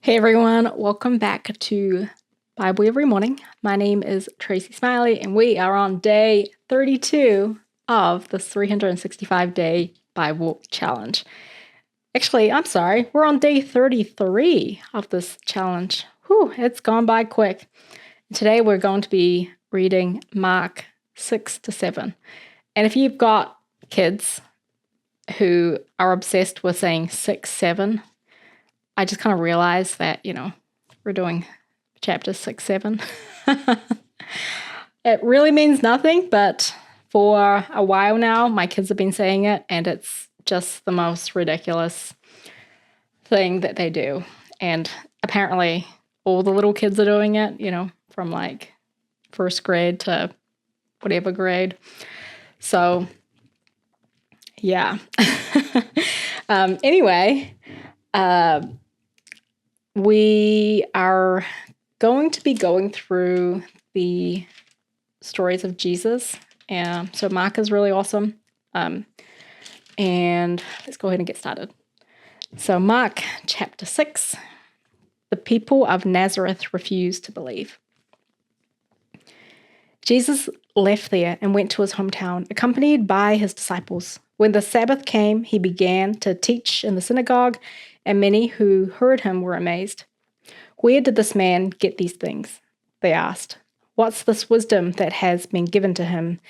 Hey everyone, welcome back to Bible Every Morning. My name is Tracey Smiley, and we are on day 32 of the 365-day Bible challenge. Actually, I'm sorry, we're on day 33 of this challenge. Whew, it's gone by quick. Today we're going to be reading Mark 6-7. And if you've got kids who are obsessed with saying 6-7, I just kind of realized that, we're doing chapter 6-7. It really means nothing, but for a while now, my kids have been saying it, and it's just the most ridiculous thing that they do. And apparently, all the little kids are doing it, from like first grade to whatever grade. So, yeah. Anyway, we are going to be going through the stories of Jesus. And so Mark is really awesome. And let's go ahead and get started. So Mark chapter 6, the people of Nazareth refused to believe. Jesus left there and went to his hometown, accompanied by his disciples. When the Sabbath came, he began to teach in the synagogue, and many who heard him were amazed. "Where did this man get these things?" they asked. "What's this wisdom that has been given to him,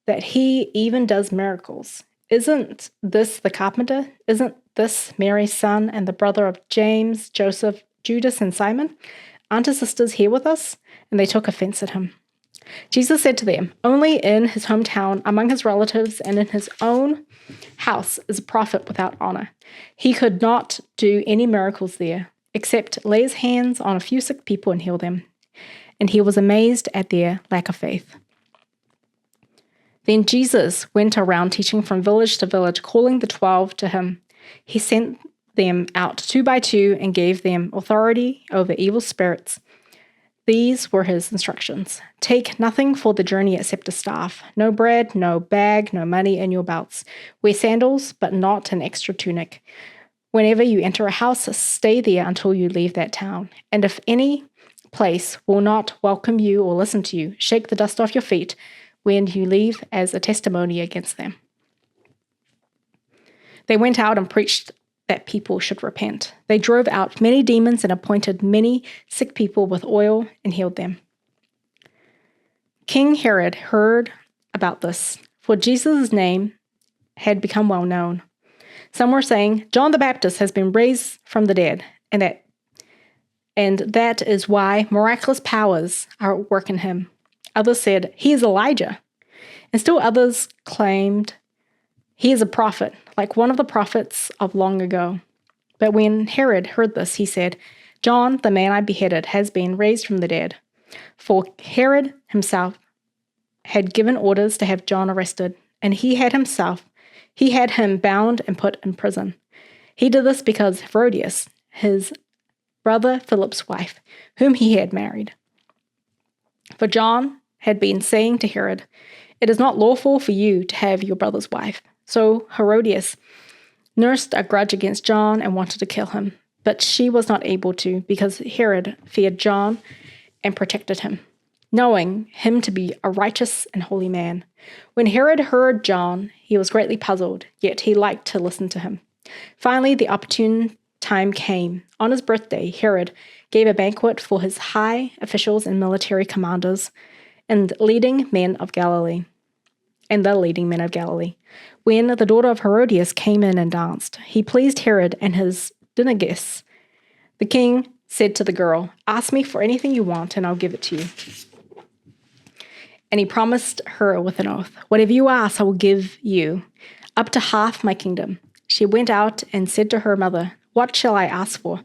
that he even does miracles? Isn't this the carpenter? Isn't this Mary's son and the brother of James, Joseph, Judas, and Simon? Aren't his sisters here with us?" And they took offense at him. Jesus said to them, "Only in his hometown, among his relatives, and in his own house is a prophet without honor. He could not do any miracles there, except lay his hands on a few sick people and heal them. And he was amazed at their lack of faith." Then Jesus went around teaching from village to village, calling the 12 to him. He sent them out 2 by 2 and gave them authority over evil spirits. These were his instructions. "Take nothing for the journey except a staff, no bread, no bag, no money in your belts. Wear sandals, but not an extra tunic. Whenever you enter a house, stay there until you leave that town. And if any place will not welcome you or listen to you, shake the dust off your feet when you leave as a testimony against them." They went out and preached that people should repent. They drove out many demons and appointed many sick people with oil and healed them. King Herod heard about this, for Jesus' name had become well known. Some were saying, "John the Baptist has been raised from the dead, and that is why miraculous powers are at work in him." Others said, "He is Elijah." And still others claimed, "He is a prophet, like one of the prophets of long ago." But when Herod heard this, he said, "John, the man I beheaded, has been raised from the dead." For Herod himself had given orders to have John arrested, and he had him bound and put in prison. He did this because Herodias, his brother Philip's wife, whom he had married. For John had been saying to Herod, "It is not lawful for you to have your brother's wife." So Herodias nursed a grudge against John and wanted to kill him, but she was not able to because Herod feared John and protected him, knowing him to be a righteous and holy man. When Herod heard John, he was greatly puzzled, yet he liked to listen to him. Finally, the opportune time came. On his birthday, Herod gave a banquet for his high officials and military commanders and the leading men of Galilee. When the daughter of Herodias came in and danced, he pleased Herod and his dinner guests. The king said to the girl, "Ask me for anything you want, and I'll give it to you." And he promised her with an oath, "Whatever you ask, I will give you, up to half my kingdom." She went out and said to her mother, "What shall I ask for?"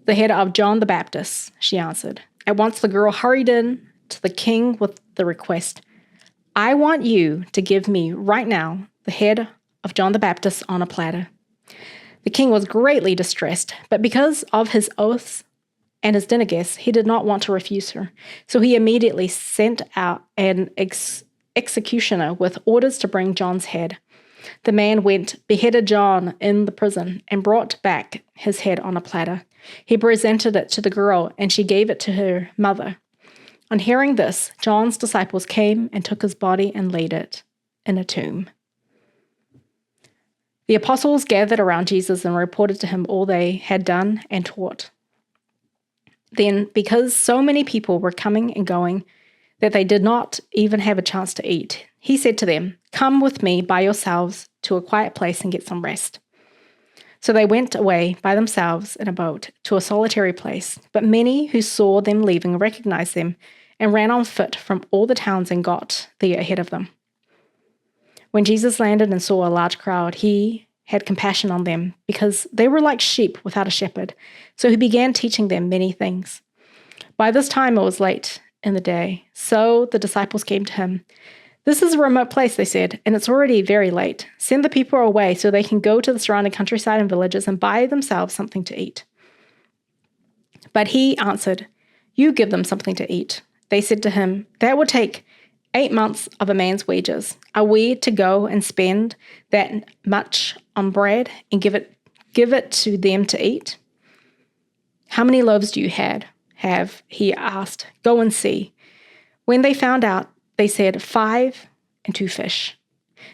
"The head of John the Baptist," she answered. At once the girl hurried in to the king with the request, "I want you to give me right now the head of John the Baptist on a platter." The king was greatly distressed, but because of his oaths and his dinner guests, he did not want to refuse her. So he immediately sent out an executioner with orders to bring John's head. The man went, beheaded John in the prison, and brought back his head on a platter. He presented it to the girl, and she gave it to her mother. On hearing this, John's disciples came and took his body and laid it in a tomb. The apostles gathered around Jesus and reported to him all they had done and taught. Then, because so many people were coming and going that they did not even have a chance to eat, he said to them, "Come with me by yourselves to a quiet place and get some rest." So they went away by themselves in a boat to a solitary place. But many who saw them leaving recognized them and ran on foot from all the towns and got there ahead of them. When Jesus landed and saw a large crowd, he had compassion on them because they were like sheep without a shepherd. So he began teaching them many things. By this time it was late in the day, so the disciples came to him. "This is a remote place," they said, "and it's already very late. Send the people away so they can go to the surrounding countryside and villages and buy themselves something to eat." But he answered, "You give them something to eat." They said to him, "That would take 8 months of a man's wages. Are we to go and spend that much on bread and give it to them to eat?" "How many loaves do you have?" he asked. "Go and see." When they found out, they said, 5 and 2 fish.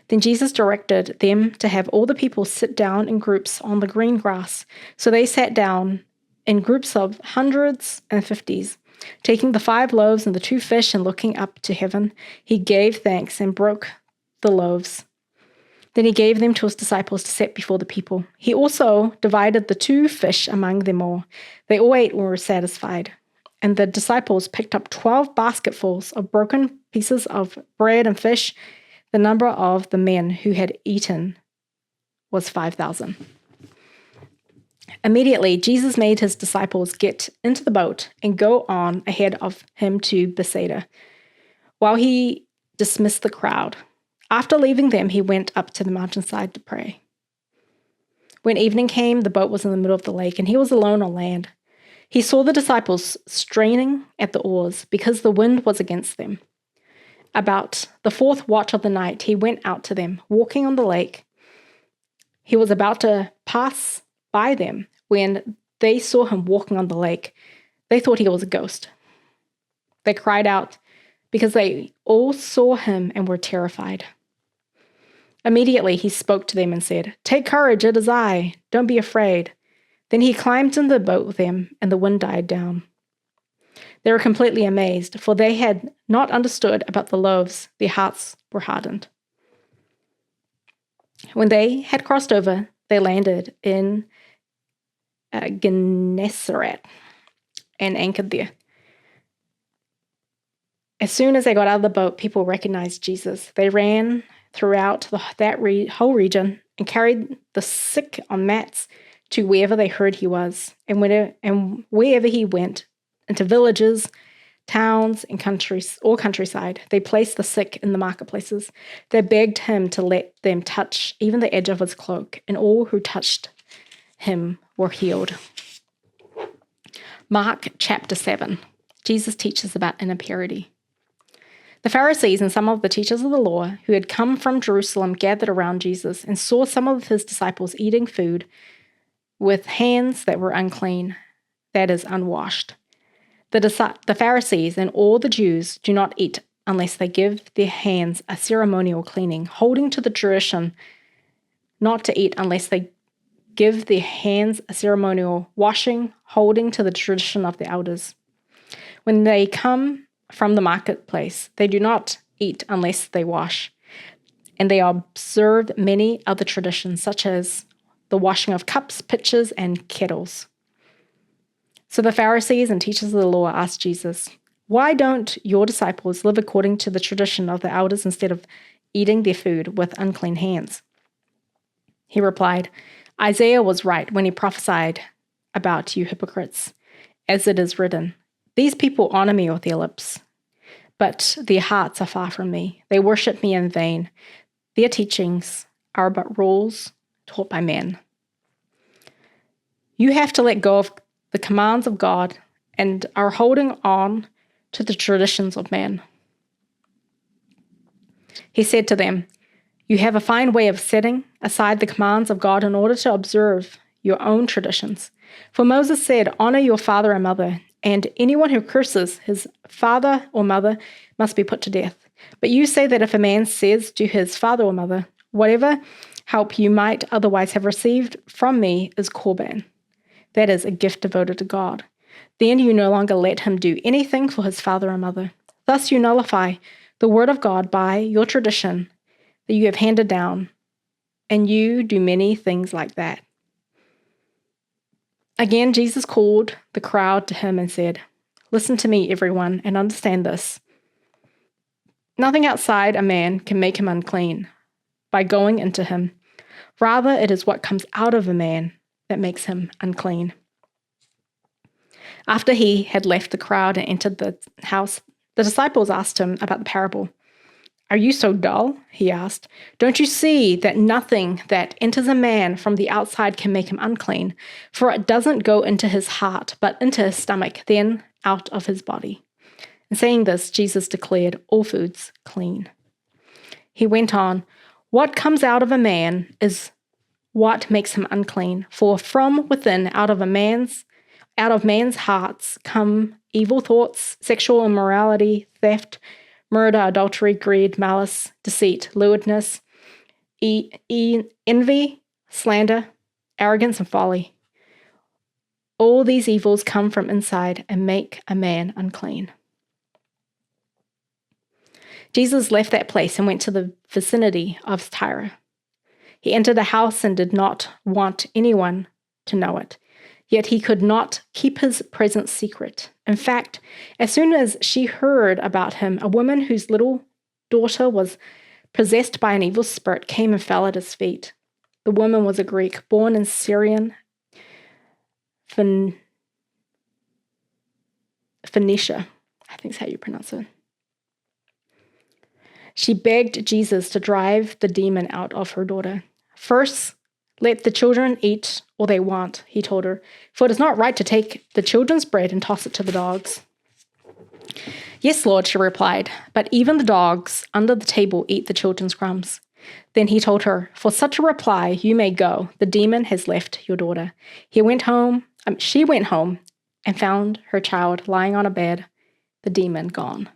Then Jesus directed them to have all the people sit down in groups on the green grass. So they sat down in groups of hundreds and fifties. Taking the 5 loaves and the 2 fish and looking up to heaven, he gave thanks and broke the loaves. Then he gave them to his disciples to set before the people. He also divided the 2 fish among them all. They all ate and were satisfied. And the disciples picked up 12 basketfuls of broken pieces of bread and fish. The number of the men who had eaten was 5,000. Immediately, Jesus made his disciples get into the boat and go on ahead of him to Bethsaida, while he dismissed the crowd. After leaving them, he went up to the mountainside to pray. When evening came, the boat was in the middle of the lake, and he was alone on land. He saw the disciples straining at the oars because the wind was against them. About the 4th watch of the night, he went out to them, walking on the lake. He was about to pass by them when they saw him walking on the lake. They thought he was a ghost. They cried out because they all saw him and were terrified. Immediately he spoke to them and said, "Take courage, it is I. Don't be afraid." Then he climbed into the boat with them, and the wind died down. They were completely amazed, for they had not understood about the loaves. Their hearts were hardened. When they had crossed over, they landed in Gennesaret and anchored there. As soon as they got out of the boat, people recognized Jesus. They ran throughout whole region and carried the sick on mats to wherever they heard he was. And wherever he went, into villages, towns, and countryside, they placed the sick in the marketplaces. They begged him to let them touch even the edge of his cloak, and all who touched him were healed. Mark chapter 7. Jesus teaches about impurity. The Pharisees and some of the teachers of the law who had come from Jerusalem gathered around Jesus and saw some of his disciples eating food with hands that were unclean, that is, unwashed. The Pharisees and all the Jews do not eat unless they give their hands a ceremonial cleaning, holding to the tradition not to eat unless they give their hands a ceremonial washing, holding to the tradition of the elders. When they come from the marketplace, they do not eat unless they wash, and they observe many other traditions, such as the washing of cups, pitchers, and kettles. So the Pharisees and teachers of the law asked Jesus, "Why don't your disciples live according to the tradition of the elders instead of eating their food with unclean hands?" He replied, "Isaiah was right when he prophesied about you hypocrites, as it is written, 'These people honor me with their lips, but their hearts are far from me. They worship me in vain. Their teachings are but rules taught by men.'" You have to let go of the commands of God and are holding on to the traditions of man. He said to them, "You have a fine way of setting aside the commands of God in order to observe your own traditions. For Moses said, honor your father and mother, and anyone who curses his father or mother must be put to death. But you say that if a man says to his father or mother, whatever help you might otherwise have received from me is korban, that is, a gift devoted to God, then you no longer let him do anything for his father or mother. Thus you nullify the word of God by your tradition that you have handed down, and you do many things like that. Again, Jesus called the crowd to him and said, listen to me, everyone, and understand this. Nothing outside a man can make him unclean by going into him. Rather, it is what comes out of a man that makes him unclean. After he had left the crowd and entered the house, the disciples asked him about the parable. Are you so dull? He asked. Don't you see that nothing that enters a man from the outside can make him unclean? For it doesn't go into his heart, but into his stomach, then out of his body. In saying this, Jesus declared all foods clean. He went on, what comes out of a man is what makes him unclean. For from within, out of man's hearts come evil thoughts, sexual immorality, theft, murder, adultery, greed, malice, deceit, lewdness, envy, slander, arrogance, and folly. All these evils come from inside and make a man unclean. Jesus left that place and went to the vicinity of Tyre. He entered a house and did not want anyone to know it. Yet he could not keep his presence secret. In fact, as soon as she heard about him, a woman whose little daughter was possessed by an evil spirit came and fell at his feet. The woman was a Greek, born in Syrian Phoenicia. I think is how you pronounce it. She begged Jesus to drive the demon out of her daughter. First, let the children eat all they want, he told her, for it is not right to take the children's bread and toss it to the dogs. Yes, Lord, she replied, but even the dogs under the table eat the children's crumbs. Then he told her, for such a reply you may go, the demon has left your daughter. She went home and found her child lying on a bed, the demon gone.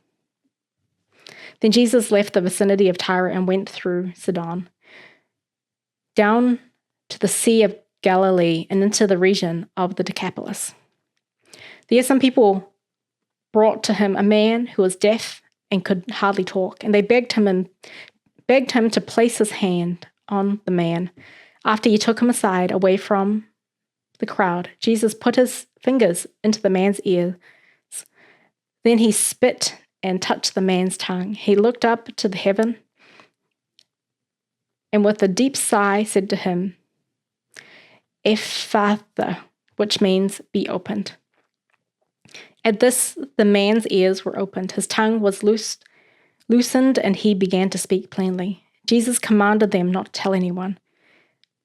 Then Jesus left the vicinity of Tyre and went through Sidon, down to the Sea of Galilee and into the region of the Decapolis. There some people brought to him a man who was deaf and could hardly talk, and they begged him to place his hand on the man. After he took him aside, away from the crowd, Jesus put his fingers into the man's ears. Then he spit and touched the man's tongue. He looked up to the heaven and with a deep sigh said to him, Ephphatha, which means be opened. At this, the man's ears were opened. His tongue was loosened, and he began to speak plainly. Jesus commanded them not to tell anyone.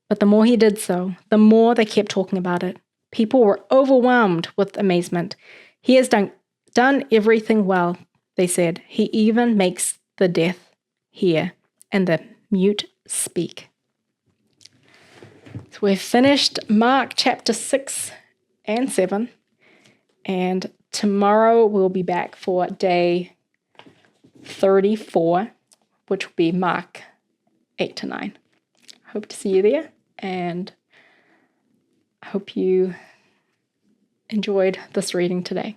But the more he did so, the more they kept talking about it. People were overwhelmed with amazement. He has done everything well, they said. He even makes the deaf hear and the mute speak. So we've finished Mark chapter 6 and 7. And tomorrow we'll be back for day 34, which will be Mark 8 to 9. Hope to see you there, and I hope you enjoyed this reading today.